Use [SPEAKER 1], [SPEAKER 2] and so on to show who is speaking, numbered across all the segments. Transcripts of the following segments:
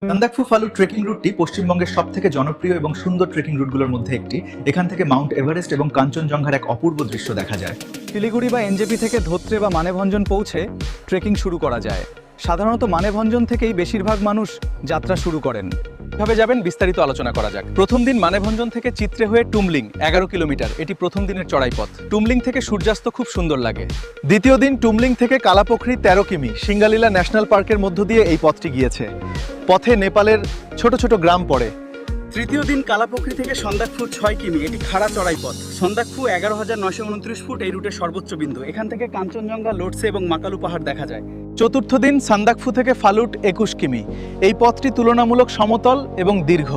[SPEAKER 1] সান্দাকফু ফালু trekking রুটটি পশ্চিমবঙ্গের সবথেকে জনপ্রিয় এবং সুন্দর ট্রেকিং রুটগুলোর মধ্যে একটি। এখান থেকে মাউন্ট এভারেস্ট এবং কাঞ্চনজঙ্ঘার এক অপূর্ব দৃশ্য দেখা যায়।
[SPEAKER 2] শিলিগুড়ি বা এনজেপি থেকে ধোত্রে বা মানেভঞ্জন পৌঁছে ট্রেকিং শুরু করা যায়। সাধারণত মানেভঞ্জন থেকেই বেশিরভাগ মানুষ যাত্রা শুরু করেন। কিভাবে যাবেন বিস্তারিত আলোচনা করা যাক। প্রথম দিন মানেভঞ্জন থেকে চিত্রে হয়ে টুমলিং 11 কিলোমিটার, এটি প্রথম দিনের চড়াই পথ। টুমলিং থেকে সূর্যাস্ত খুব সুন্দর লাগে। দ্বিতীয় দিন টুমলিং থেকে কালাপোখরি 13 কিমি, সিঙ্গালীলা ন্যাশনাল পার্কের মধ্য দিয়ে এই পথটি গিয়েছে। পথে নেপালের ছোট ছোট গ্রাম পড়ে।
[SPEAKER 3] তৃতীয় দিন কালাপোখরি থেকে সন্দাকফু 6 কিমি, এটি খাড়া চড়াই পথ। সন্দাকফু 11,929 ফুট এই রুটের সর্বোচ্চ বিন্দু। এখান থেকে কাঞ্চনজঙ্ঘা, লোটসে এবং মাকালু পাহাড় দেখা যায়।
[SPEAKER 2] চতুর্থ দিন সান্দাকফু থেকে ফালুট 21 কিমি। এই পথটি তুলনামূলক সমতল এবং দীর্ঘ।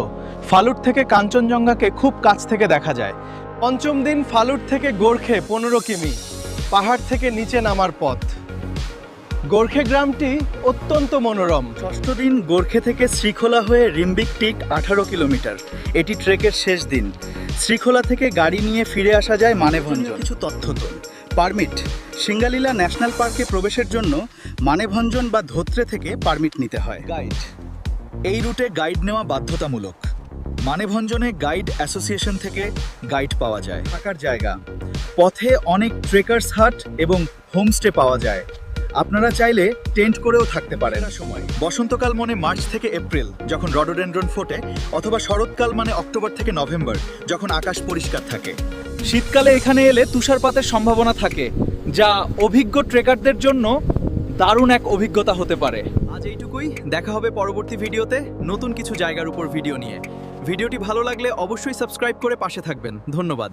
[SPEAKER 2] ফালুট থেকে কাঞ্চনজঙ্ঘাকে খুব কাছ থেকে দেখা যায়। পঞ্চম দিন ফালুট থেকে গোর্খে 15 কিমি, পাহাড় থেকে নিচে নামার পথ। গোর্খে গ্রামটি অত্যন্ত মনোরম।
[SPEAKER 3] ষষ্ঠ দিন গোর্খে থেকে শ্রীখোলা হয়ে রিম্বিক টিক 18 কিলোমিটার, এটি ট্রেকের শেষ দিন। শ্রীখোলা থেকে গাড়ি নিয়ে ফিরে আসা যায় মানেভঞ্জন। কিছু তথ্য তো পারমিট, সিঙ্গালীলা ন্যাশনাল পার্কে প্রবেশের জন্য মানেভঞ্জন বা ধোত্রে থেকে পারমিট নিতে হয়।
[SPEAKER 1] গাইড, এই রুটে গাইড নেওয়া বাধ্যতামূলক। মানেভঞ্জনে গাইড অ্যাসোসিয়েশন থেকে গাইড পাওয়া যায়। থাকার জায়গা, পথে অনেক ট্রেকার্স হাট এবং হোমস্টে পাওয়া যায়। আপনারা চাইলে টেন্ট করেও থাকতে পারেন। সময় বসন্তকাল মানে মার্চ থেকে এপ্রিল, যখন রডোডেনড্রন ফোটে, অথবা শরৎকাল মানে অক্টোবর থেকে নভেম্বর, যখন আকাশ পরিষ্কার থাকে।
[SPEAKER 2] শীতকালে এখানে এলে তুষারপাতের সম্ভাবনা থাকে, যা অভিজ্ঞ ট্রেকারদের জন্য দারুণ এক অভিজ্ঞতা হতে পারে।
[SPEAKER 3] আজ এইটুকুই, দেখা হবে পরবর্তী ভিডিওতে নতুন কিছু জায়গার উপর ভিডিও নিয়ে। ভিডিওটি ভালো লাগলে অবশ্যই সাবস্ক্রাইব করে পাশে থাকবেন। ধন্যবাদ।